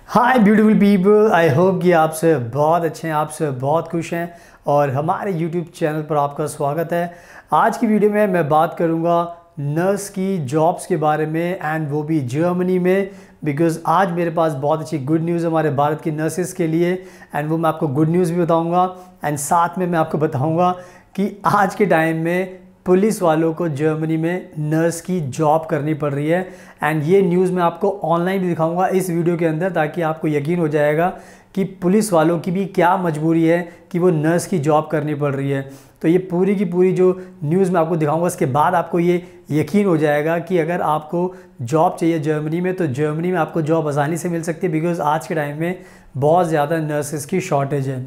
Hi beautiful people, I hope कि आप से बहुत अच्छे हैं, आप से बहुत खुश हैं और हमारे यूट्यूब चैनल पर आपका स्वागत है। आज की वीडियो में मैं बात करूंगा नर्स की जॉब्स के बारे में एंड वो भी जर्मनी में, बिकॉज़ आज मेरे पास बहुत अच्छी गुड न्यूज़ हमारे भारत की नर्सेस के लिए एंड वो मैं आपको गुड न्यूज़ भी बताऊँगा एंड साथ में मैं आपको बताऊँगा कि आज के टाइम में पुलिस वालों को जर्मनी में नर्स की जॉब करनी पड़ रही है। एंड ये न्यूज़ मैं आपको ऑनलाइन भी दिखाऊंगा इस वीडियो के अंदर, ताकि आपको यकीन हो जाएगा कि पुलिस वालों की भी क्या मजबूरी है कि वो नर्स की जॉब करनी पड़ रही है। तो ये पूरी की पूरी जो न्यूज़ मैं आपको दिखाऊंगा, उसके बाद आपको ये यकीन हो जाएगा कि अगर आपको जॉब चाहिए जर्मनी में तो जर्मनी में आपको जॉब आसानी से मिल सकती है, बिकॉज़ आज के टाइम में बहुत ज़्यादा नर्सेस की शॉर्टेज है।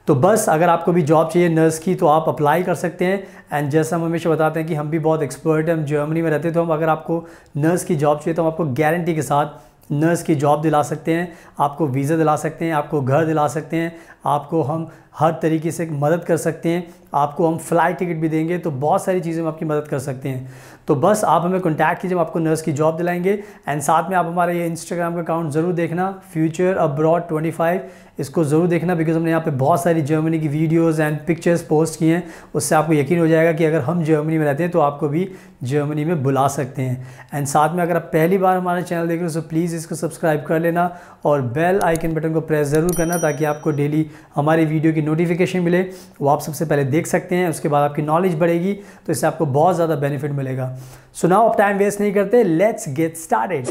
तो बस अगर आपको भी जॉब चाहिए नर्स की तो आप अप्लाई कर सकते हैं। एंड जैसा हम हमेशा बताते हैं कि हम भी बहुत एक्सपर्ट हैं, हम जर्मनी में रहते हैं, तो हम अगर आपको नर्स की जॉब चाहिए तो हम आपको गारंटी के साथ नर्स की जॉब दिला सकते हैं, आपको वीज़ा दिला सकते हैं, आपको घर दिला सकते हैं, आपको हम हर तरीके से मदद कर सकते हैं, आपको हम फ़्लाइट टिकट भी देंगे। तो बहुत सारी चीज़ें हम आपकी मदद कर सकते हैं। तो बस आप हमें कॉन्टैक्ट कीजिए, हम आपको नर्स की जॉब दिलाएंगे। एंड साथ में आप हमारा ये इंस्टाग्राम का अकाउंट ज़रूर देखना, फ्यूचर अब्रॉड 25, इसको ज़रूर देखना, बिकॉज़ हमने यहाँ पे बहुत सारी जर्मनी की वीडियोज़ एंड पिक्चर्स पोस्ट किए हैं। उससे आपको यकीन हो जाएगा कि अगर हम जर्मनी में रहते हैं तो आपको भी जर्मनी में बुला सकते हैं। एंड साथ में अगर आप पहली बार हमारा चैनल देख रहे हो तो प्लीज़ इसको सब्सक्राइब कर लेना और बेल आइकन बटन को प्रेस ज़रूर करना, ताकि आपको डेली हमारी वीडियो की नोटिफिकेशन मिले, वो आप सबसे पहले देख सकते हैं। उसके बाद आपकी नॉलेज बढ़ेगी, तो इससे आपको बहुत ज़्यादा बेनिफिट मिलेगा। सो नाउ अब टाइम वेस्ट नहीं करते, let's get started.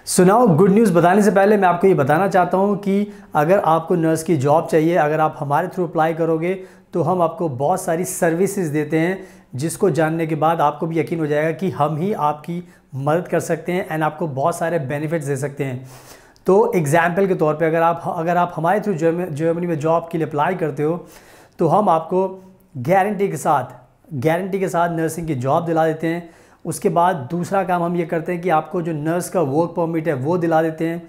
So now good news बताने से पहले मैं आपको ये बताना चाहता हूँ कि अगर आपको नर्स की जॉब चाहिए, अगर आप हमारे थ्रू अप्लाई करोगे तो हम आपको बहुत सारी सर्विसेज देते हैं, जिसको जानने के बाद आपको भी यकीन हो जाएगा कि हम ही आपकी मदद कर सकते हैं एंड आपको बहुत सारे बेनिफिट्स दे सकते हैं। तो एग्जाम्पल के तौर पे अगर आप हमारे थ्रू जर्मनी में जॉब के लिए अप्लाई करते हो तो हम आपको गारंटी के साथ नर्सिंग की जॉब दिला देते हैं। उसके बाद दूसरा काम हम ये करते हैं कि आपको जो नर्स का वर्क परमिट है वो दिला देते हैं।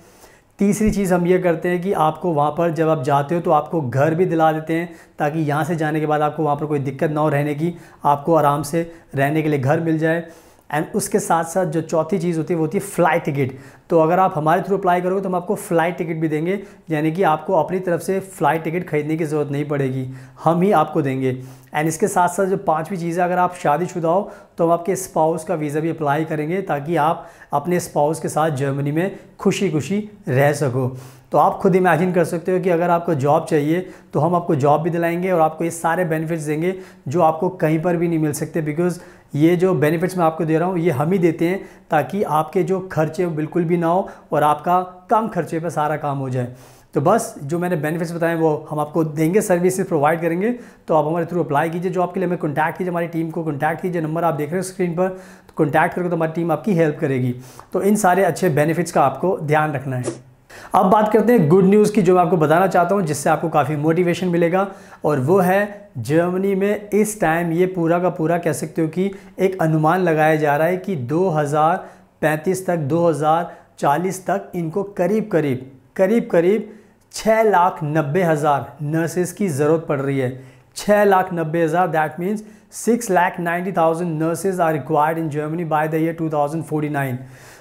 तीसरी चीज़ हम ये करते हैं कि आपको वहाँ पर जब आप जाते हो तो आपको घर भी दिला देते हैं, ताकि यहाँ से जाने के बाद आपको वहाँ पर कोई दिक्कत ना हो रहने की, आपको आराम से रहने के लिए घर मिल जाए। एंड उसके साथ साथ जो चौथी चीज़ होती है वो होती है फ़्लाइट टिकट। तो अगर आप हमारे थ्रू अप्लाई करोगे तो हम आपको फ़्लाइट टिकट भी देंगे, यानी कि आपको अपनी तरफ से फ़्लाइट टिकट खरीदने की ज़रूरत नहीं पड़ेगी, हम ही आपको देंगे। एंड इसके साथ साथ जो पांचवी चीज़ है, अगर आप शादीशुदा हो तो हम आपके स्पाउस का वीज़ा भी अप्लाई करेंगे, ताकि आप अपने स्पाउस के साथ जर्मनी में खुशी खुशी रह सको। तो आप खुद इमेजिन कर सकते हो कि अगर आपको जॉब चाहिए तो हम आपको जॉब भी दिलाएंगे और आपको ये सारे बेनिफिट्स देंगे जो आपको कहीं पर भी नहीं मिल सकते, बिकॉज़ ये जो बेनिफिट्स मैं आपको दे रहा हूँ ये हम ही देते हैं, ताकि आपके जो खर्चे बिल्कुल भी ना हो और आपका कम खर्चे पर सारा काम हो जाए। तो बस जो मैंने बेनिफिट्स बताए वो हम आपको देंगे, सर्विसेज प्रोवाइड करेंगे। तो आप हमारे थ्रू अप्लाई कीजिए जॉब के लिए, हमें कॉन्टैक्ट कीजिए, हमारी टीम को कॉन्टैक्ट कीजिए, नंबर आप देख रहे हो स्क्रीन पर, तो कॉन्टैक्ट करोगे तो हमारी टीम आपकी हेल्प करेगी। तो इन सारे अच्छे बेनिफिट्स का आपको ध्यान रखना है। अब बात करते हैं गुड न्यूज़ की, जो मैं आपको बताना चाहता हूँ, जिससे आपको काफ़ी मोटिवेशन मिलेगा, और वो है जर्मनी में इस टाइम ये पूरा का पूरा कह सकते हो कि एक अनुमान लगाया जा रहा है कि 2035 तक 2040 तक इनको करीब करीब 6,90,000 नर्सेस की ज़रूरत पड़ रही है। 6,90,000, that means 6,90,000 nurses are required in Germany by the year 2049।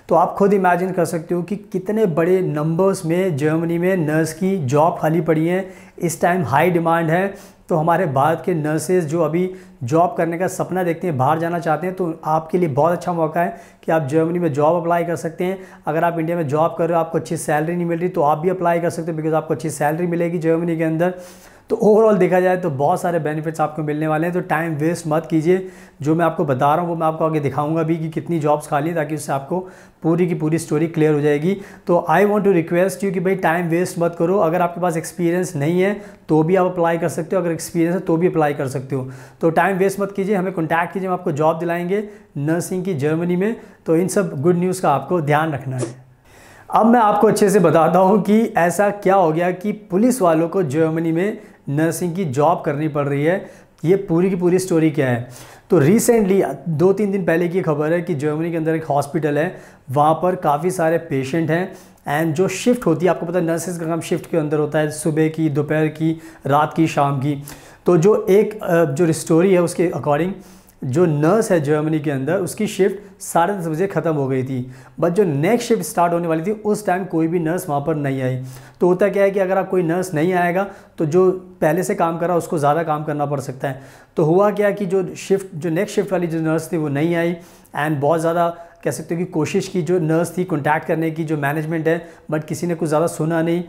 तो आप खुद इमेजिन कर सकते हो कि कितने बड़े नंबर्स में जर्मनी में नर्स की जॉब खाली पड़ी हैं। इस टाइम हाई डिमांड है। तो हमारे भारत के नर्सेज जो अभी जॉब करने का सपना देखते हैं, बाहर जाना चाहते हैं, तो आपके लिए बहुत अच्छा मौका है कि आप जर्मनी में जॉब अप्लाई कर सकते हैं। अगर आप इंडिया में जॉब कर रहे हो, आपको अच्छी सैलरी नहीं मिल रही, तो आप भी अप्लाई कर सकते हो, बिकॉज आपको अच्छी सैलरी मिलेगी जर्मनी के अंदर। तो ओवरऑल देखा जाए तो बहुत सारे बेनिफिट्स आपको मिलने वाले हैं। तो टाइम वेस्ट मत कीजिए, जो मैं आपको बता रहा हूँ वो मैं आपको आगे दिखाऊंगा भी कि कितनी जॉब्स खाली है, ताकि उससे आपको पूरी की पूरी स्टोरी क्लियर हो जाएगी। तो I want to request you कि भाई टाइम वेस्ट मत करो। अगर आपके पास एक्सपीरियंस नहीं है तो भी आप अप्लाई कर सकते हो, अगर एक्सपीरियंस है तो भी अप्लाई कर सकते हो। तो टाइम वेस्ट मत कीजिए, हमें कॉन्टैक्ट कीजिए, हम आपको जॉब दिलाएंगे नर्सिंग की जर्मनी में। तो इन सब गुड न्यूज़ का आपको ध्यान रखना है। अब मैं आपको अच्छे से बताता हूँ कि ऐसा क्या हो गया कि पुलिस वालों को जर्मनी में नर्सिंग की जॉब करनी पड़ रही है। ये पूरी की पूरी स्टोरी क्या है। तो रिसेंटली 2-3 दिन पहले की खबर है कि जर्मनी के अंदर एक हॉस्पिटल है, वहाँ पर काफ़ी सारे पेशेंट हैं एंड जो शिफ्ट होती है, आपको पता है नर्सेज का काम शिफ्ट के अंदर होता है, सुबह की, दोपहर की, रात की, शाम की। तो जो स्टोरी है उसके अकॉर्डिंग जो नर्स है जर्मनी के अंदर, उसकी शिफ्ट 10:30 बजे ख़त्म हो गई थी। बट जो नेक्स्ट शिफ्ट स्टार्ट होने वाली थी उस टाइम कोई भी नर्स वहाँ पर नहीं आई। तो होता क्या है कि अगर आप कोई नर्स नहीं आएगा तो जो पहले से काम कर रहा है उसको ज़्यादा काम करना पड़ सकता है। तो हुआ क्या कि जो नेक्स्ट शिफ्ट वाली जो नर्स थी वो नहीं आई, एंड बहुत ज़्यादा कह सकते हो कि कोशिश की जो नर्स थी कॉन्टैक्ट करने की, जो मैनेजमेंट है, बट किसी ने कुछ ज़्यादा सुना नहीं।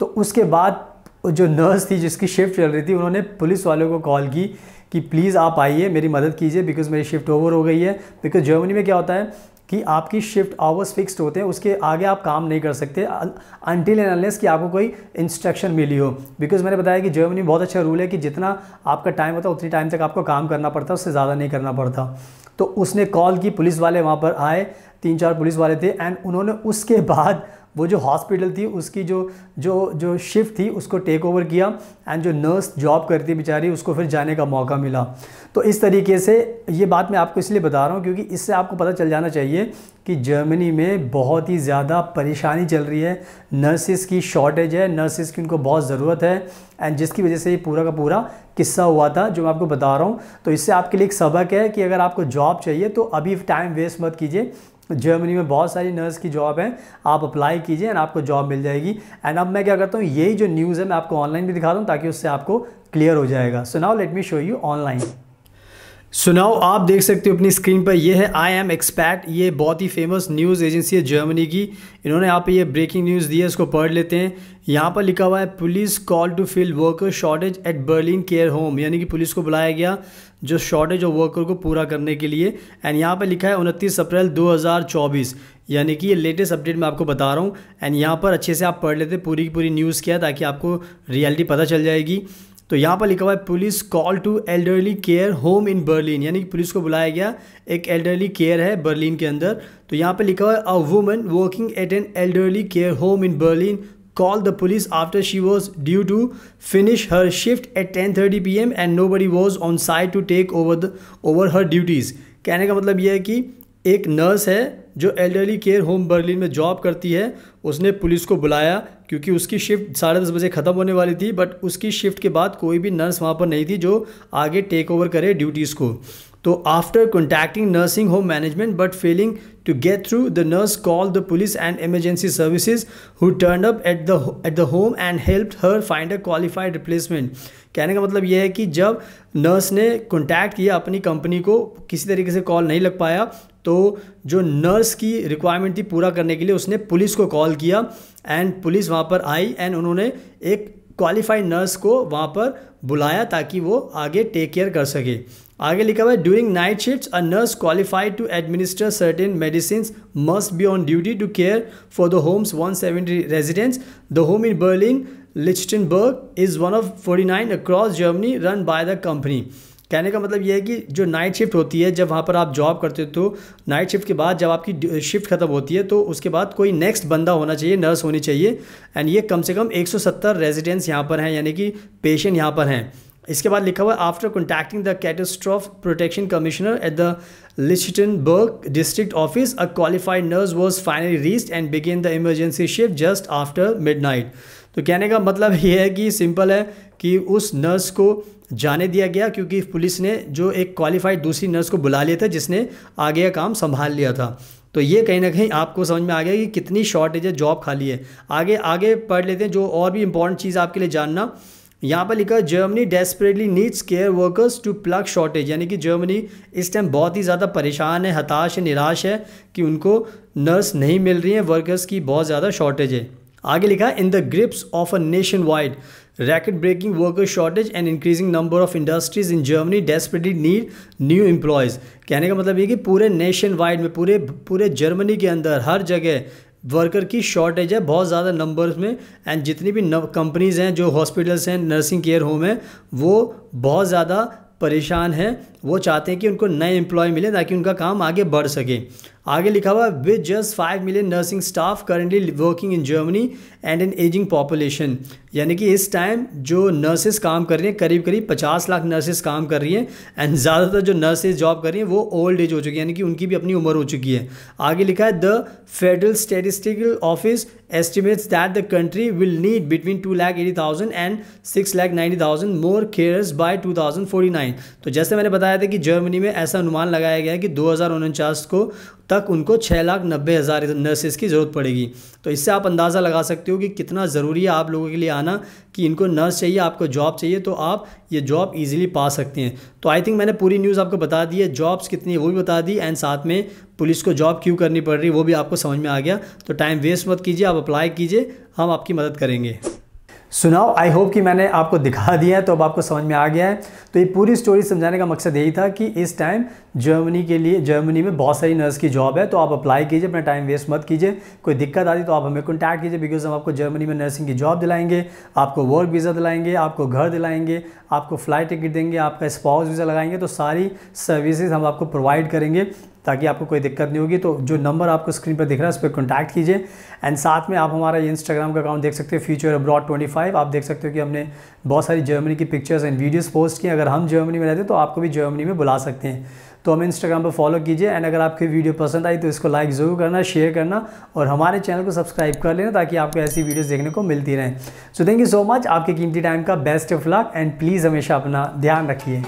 तो उसके बाद जो नर्स थी जिसकी शिफ्ट चल रही थी, उन्होंने पुलिस वालों को कॉल की कि प्लीज़ आप आइए, मेरी मदद कीजिए, बिकॉज़ मेरी शिफ्ट ओवर हो गई है। बिकॉज़ जर्मनी में क्या होता है कि आपकी शिफ्ट आवर्स फिक्स्ड होते हैं, उसके आगे आप काम नहीं कर सकते अनटिल एंड अनलेस कि आपको कोई इंस्ट्रक्शन मिली हो। बिकॉज़ मैंने बताया कि जर्मनी में बहुत अच्छा रूल है कि जितना आपका टाइम होता है उतनी टाइम तक आपको काम करना पड़ता है, उससे ज़्यादा नहीं करना पड़ता। तो उसने कॉल की, पुलिस वाले वहाँ पर आए, 3-4 पुलिस वाले थे, एंड उन्होंने उसके बाद वो जो हॉस्पिटल थी उसकी जो शिफ्ट थी उसको टेक ओवर किया, एंड जो नर्स जॉब करती बेचारी उसको फिर जाने का मौका मिला। तो इस तरीके से ये बात मैं आपको इसलिए बता रहा हूँ क्योंकि इससे आपको पता चल जाना चाहिए कि जर्मनी में बहुत ही ज़्यादा परेशानी चल रही है, नर्सिस की शॉर्टेज है, नर्सिस की उनको बहुत ज़रूरत है, एंड जिसकी वजह से ये पूरा का पूरा किस्सा हुआ था जो मैं आपको बता रहा हूँ। तो इससे आपके लिए एक सबक है कि अगर आपको जॉब चाहिए तो अभी टाइम वेस्ट मत कीजिए। जर्मनी में बहुत सारी नर्स की जॉब है, आप अप्लाई कीजिए एंड आपको जॉब मिल जाएगी। एंड अब मैं क्या करता हूँ, यही जो न्यूज़ है मैं आपको ऑनलाइन भी दिखाता हूँ ताकि उससे आपको क्लियर हो जाएगा। So now let me show you online. So now आप देख सकते हो अपनी स्क्रीन पर, ये है आई एम एक्सपैट, ये बहुत ही फेमस न्यूज़ एजेंसी है जर्मनी की। इन्होंने यहाँ पे ये ब्रेकिंग न्यूज़ दी है, इसको पढ़ लेते हैं। यहाँ पर लिखा हुआ है police call to fill worker shortage at Berlin care home, यानी कि पुलिस को बुलाया गया जो शॉर्टेज ऑफ वर्कर को पूरा करने के लिए। एंड यहाँ पर लिखा है 29 अप्रैल 2024, यानी कि ये लेटेस्ट अपडेट मैं आपको बता रहा हूँ। एंड यहाँ पर अच्छे से आप पढ़ लेते पूरी की पूरी न्यूज़ क्या है ताकि आपको रियलिटी पता चल जाएगी। तो यहाँ पर लिखा हुआ है police call to elderly care home in Berlin, यानी कि पुलिस को बुलाया गया, एक एल्डरली केयर है बर्लिन के अंदर। तो यहाँ पर लिखा हुआ है a woman working at an elderly care home in Berlin called the police after she was due to finish her shift at 10:30 p.m. and nobody was on site to take over her duties। कहने का मतलब यह है कि एक nurse है जो elderly care home Berlin में जॉब करती है, उसने पुलिस को बुलाया क्योंकि उसकी शिफ्ट 10:30 बजे ख़त्म होने वाली थी, बट उसकी शिफ्ट के बाद कोई भी नर्स वहाँ पर नहीं थी जो आगे टेक ओवर करे ड्यूटीज़ को। तो after contacting nursing home management but failing to get through, the nurse called the police and emergency services who turned up at the home and helped her find a qualified replacement। कहने का मतलब यह है कि जब nurse ने contact किया अपनी कंपनी को, किसी तरीके से कॉल नहीं लग पाया, तो जो नर्स की रिक्वायरमेंट थी पूरा करने के लिए उसने पुलिस को कॉल किया, एंड पुलिस वहाँ पर आई एंड उन्होंने एक क्वालिफाइड नर्स को वहाँ पर बुलाया ताकि वो आगे टेक केयर कर सके। आगे लिखा हुआ है during night shifts a nurse qualified to administer certain medicine must be on duty to care for the homes 170 residents. The home in Berlin Lichtenberg is one of 49 across Germany run by the company. कहने का मतलब यह है कि जो night shift होती है, जब वहाँ पर आप जॉब करते हो तो नाइट शिफ्ट के बाद जब आपकी शिफ्ट खत्म होती है तो उसके बाद कोई नेक्स्ट बंदा होना चाहिए, नर्स होनी चाहिए, एंड ये कम से कम 170 रेजिडेंट्स यहाँ पर हैं, यानी कि पेशेंट यहाँ पर हैं। इसके बाद लिखा हुआ है after contacting the catastrophe protection commissioner at the Lichtenberg district office a qualified nurse was finally reached and began the emergency shift just after midnight. तो कहने का मतलब ये है कि सिंपल है कि उस नर्स को जाने दिया गया क्योंकि पुलिस ने जो एक क्वालिफाइड दूसरी नर्स को बुला लिया था जिसने आगे का काम संभाल लिया था। तो ये कहीं ना कहीं आपको समझ में आ गया कि कितनी शॉर्टेज है, जॉब खाली है। आगे पढ़ लेते हैं जो और भी इंपॉर्टेंट चीज़ आपके लिए जानना। यहाँ पर लिखा है Germany desperately needs care workers to plug shortage, यानी कि जर्मनी इस टाइम बहुत ही ज़्यादा परेशान है, हताश है, निराश है कि उनको नर्स नहीं मिल रही है, वर्कर्स की बहुत ज़्यादा शॉर्टेज है। आगे लिखा है in the grips of a nationwide racket breaking worker shortage and increasing number of industries in Germany desperately need new employees. कहने का मतलब ये कि पूरे नेशन वाइड में, पूरे जर्मनी के अंदर हर जगह वर्कर की शॉर्टेज है बहुत ज़्यादा नंबर्स में, एंड जितनी भी कंपनीज़ हैं, जो हॉस्पिटल्स हैं, नर्सिंग केयर होम है, वो बहुत ज़्यादा परेशान हैं। वो चाहते हैं कि उनको नए एम्प्लॉय मिले ताकि उनका काम आगे बढ़ सके। आगे लिखा हुआ with just 5 million nursing staff currently working in Germany and an ageing population, यानी कि इस टाइम जो नर्सेस काम कर रही हैं करीब करीब 50 लाख नर्सेस काम कर रही हैं एंड ज़्यादातर जो नर्सेस जॉब कर रही हैं वो ओल्ड एज हो चुकी है, यानी कि उनकी भी अपनी उम्र हो चुकी है। आगे लिखा है the federal statistical office estimates that the country will need between 2,80,000 and 6,90,000 more carers by 2049। तो जैसे मैंने बताया था कि जर्मनी में ऐसा अनुमान लगाया गया है कि 2049 को तक उनको 6,90,000 नर्सेस की ज़रूरत पड़ेगी। तो इससे आप अंदाज़ा लगा सकते हो कि कितना ज़रूरी है आप लोगों के लिए आना, कि इनको नर्स चाहिए, आपको जॉब चाहिए तो आप ये जॉब इजीली पा सकते हैं। तो आई थिंक मैंने पूरी न्यूज़ आपको बता दी है, जॉब्स कितनी है वो भी बता दी एंड साथ में पुलिस को जॉब क्यों करनी पड़ रही है वो भी आपको समझ में आ गया। तो टाइम वेस्ट मत कीजिए, आप अप्लाई कीजिए, हम आपकी मदद करेंगे। सुनाओ, आई होप कि मैंने आपको दिखा दिया है तो अब आपको समझ में आ गया है। तो ये पूरी स्टोरी समझाने का मकसद यही था कि इस टाइम जर्मनी में बहुत सारी नर्स की जॉब है, तो आप अप्लाई कीजिए, अपना टाइम वेस्ट मत कीजिए। कोई दिक्कत आती तो आप हमें कॉन्टैक्ट कीजिए, बिकॉज हम आपको जर्मनी में नर्सिंग की जॉब दिलाएंगे, आपको वर्क वीज़ा दिलाएंगे, आपको घर दिलाएंगे, आपको फ़्लाइट टिकट देंगे, आपका स्पाउस वीज़ा लगाएंगे। तो सारी सर्विसेज हम आपको प्रोवाइड करेंगे ताकि आपको कोई दिक्कत नहीं होगी। तो जो नंबर आपको स्क्रीन पर दिख रहा है उस पर कॉन्टैक्ट कीजिए एंड साथ में आप हमारा ये इंस्टाग्राम का अकाउंट देख सकते हो फ्यूचर अब्रॉड 25। आप देख सकते हो कि हमने बहुत सारी जर्मनी की पिक्चर्स एंड वीडियोस पोस्ट की। अगर हम जर्मनी में रहते तो आपको भी जर्मनी में बुला सकते हैं। तो हमें इंस्टाग्राम पर फॉलो कीजिए एंड अगर आपकी वीडियो पसंद आई तो इसको लाइक ज़रूर करना, शेयर करना और हमारे चैनल को सब्सक्राइब कर लेना ताकि आपको ऐसी वीडियोस देखने को मिलती रहें। So thank you so much, आपके कीमती टाइम का best of luck and please हमेशा अपना ध्यान रखिए।